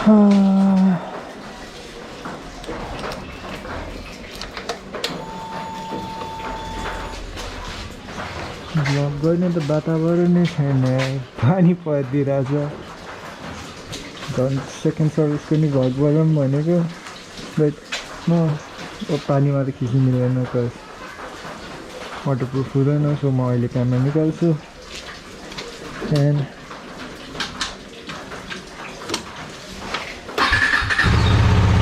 Vlog गर्ने त वातावरण नै छैन, पानी परिदिरहेछ। झन् सेकेन्ड सर्भिसको नि भ्लग गरौँ भनेको, बट म पानीमा त खिच्नु मिल्दैन, कज वाटरप्रुफ हुँदैन। सो म अहिले क्यामेरा निकाल्छु। एन्ड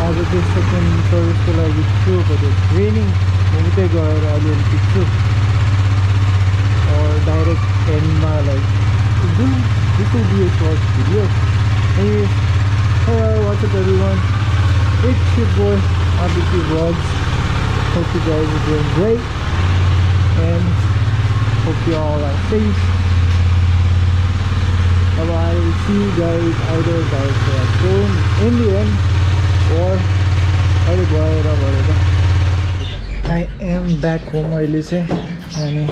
आज चाहिँ सेकेन्ड सर्भिसको लागि छु, बट रेनिङ। म उतै गएर अलिअलि खिच्छु, डाइरेक्ट एन्डमा like this will be a short video. Anyways, hello, what's up everyone? It's your boy RBT Vlogs. Hope you guys are doing great and hope you all are safe. I will see you guys either guys at home in the end or whatever. I am back home अहिले चाहिँ अनि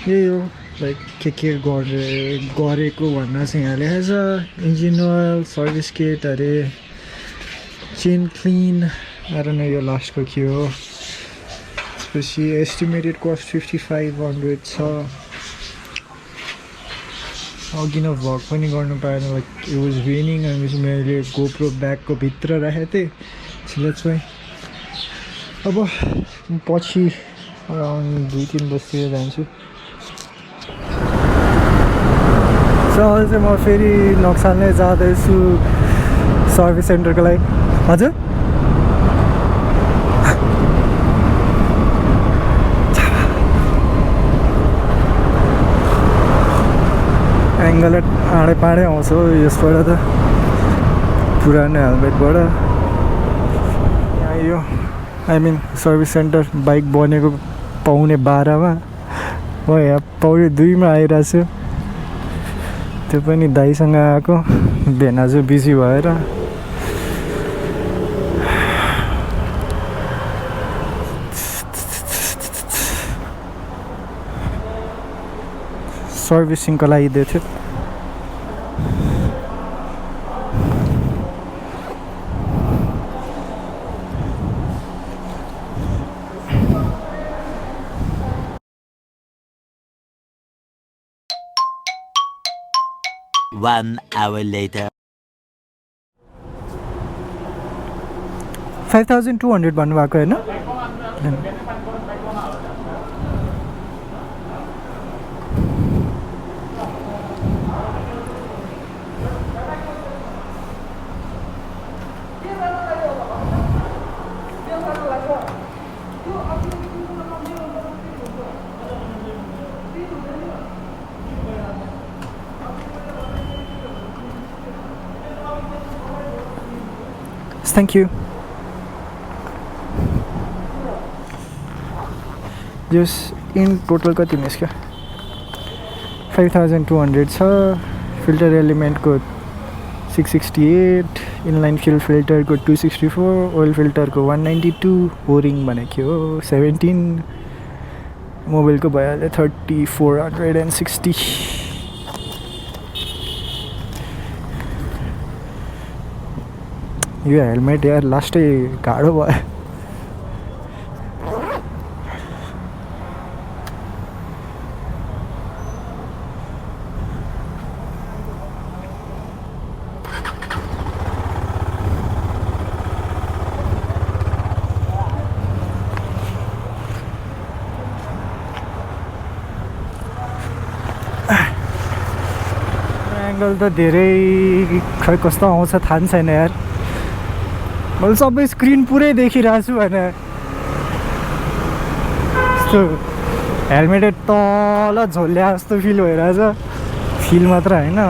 यही हो like के गरेको भन्न चाहिँ यहाँ लेखेको छ। इन्जिन ओइल, सर्भिस किट अरे, चेन क्लिन, आएर नै यो लास्टको के हो। त्यसपछि एस्टिमेटेड कस्ट 5500 छ। अघि न भ्लग पनि गर्नु पाएन, लाइक इट वाज रेनिङ अनि मैले गोप्रो ब्यागको भित्र राखेको थिएँ। सो द्याट्स वाइ अब पछि अराउन्ड 2-3 बजीतिर जान्छु। सो अहिले चाहिँ म फेरि नक्सान नै जाँदैछु सर्भिस सेन्टरको लागि। हजुर एङ्गल आँडै पाँडै आउँछ यसबाट त, पुरानो हेलमेटबाट। यहाँ यो I mean service center bike बनेको 11:15 म यहाँ 2:45 आइरहेको छु। त्यो पनि दाइसँग आएको, भेनाजु बिजी भएर। सर्भिसिङको लागि दिएको थियो। One hour later. 5200 भन्नुभएको होइन? Thank you. Just in total कति निस्क्यो? 5200 छ। फिल्टर एलिमेन्ट को 668, इनलाइन फ्युल फिल्टर को 264, ओइल फिल्टर को 192, ओरिङ भनेको हो 17, मोबिल को भइहाल्यो 3460। यो हेलमेट यार लास्टै गाह्रो भयो। एङ्गल त धेरै खै कस्तो आउँछ थाहा छैन यार। मैले सबै स्क्रिन पुरै देखिरहेको छु होइन। यस्तो हेलमेट तल झोल्या जस्तो फिल भइरहेछ। फिल मात्र होइन,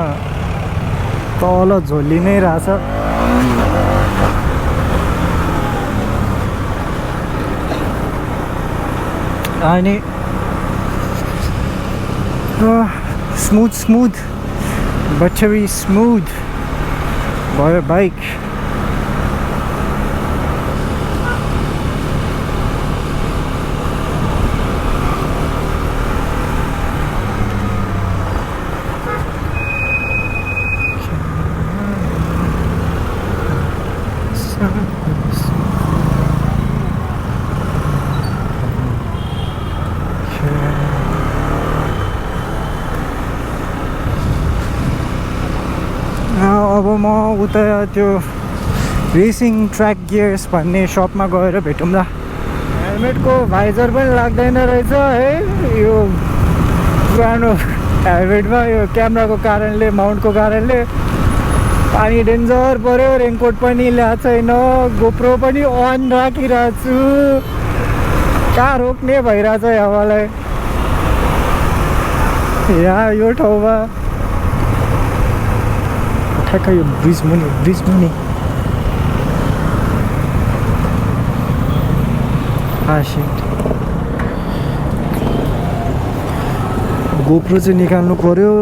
तल झोलि नै रहेछ। अनि स्मुथ बटरी स्मुथ भयो बाइक। अब म उता त्यो रेसिङ ट्र्याक गियर्स भन्ने सपमा गएर भेटौँ ल। हेलमेटको भाइजर पनि लाग्दैन रहेछ है यो पुरानो हेलमेटमा, यो क्यामेराको कारणले, माउन्टको कारणले। पानी डेन्जर पऱ्यो, रेनकोट पनि ल्याएको छैन, गोप्रो पनि अन राखिरहेको छु, कहाँ रोक्ने भइरहेछ यहाँ मलाई। यहाँ यो ठाउँमा ठ्याक्क यो ब्रिज मुनि शिट, गोप्रो चाहिँ निकाल्नु पर्यो।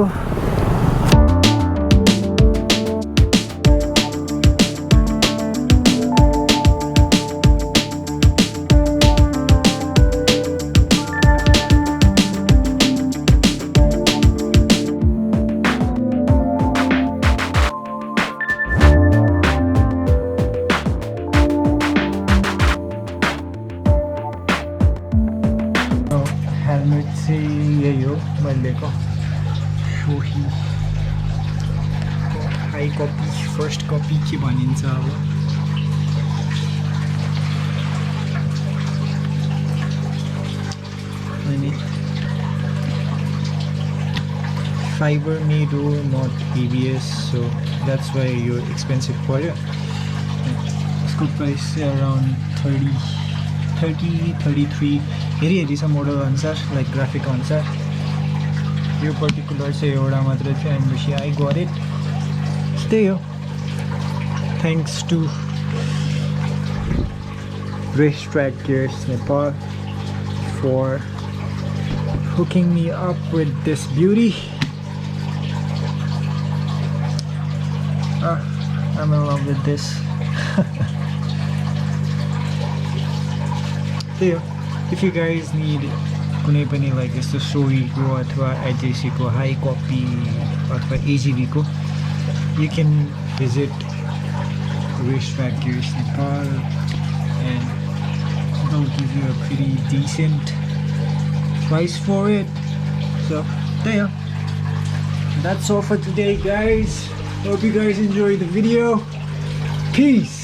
हेलमेट चाहिँ यही हो मैले लिएको, shoei high copy, first copy के भनिन्छ अब। अनि फाइबर मेड हो, not bs6, so that's why यो एक्सपेन्सिभ पऱ्यो। यसको प्राइस चाहिँ अराउन्ड 33 हेरी छ मोडल अनुसार, लाइक ग्राफिक अनुसार। यो पर्टिकुलर चाहिँ एउटा मात्रै थियो, एन्ड बेसी आई गट इट। त्यही हो, thanks to racetrackgears Nepal for hooking me up with this beauty. I'm in love with this. If you guys need कुनै पनि लाइक यस्तो shoei को अथवा AJC को हाई कपी अथवा AGV को, you can visit racetrackgears Nepal and they'll give you a pretty decent price for it. So there, that's all for today guys. Hope you guys enjoyed the video. Peace.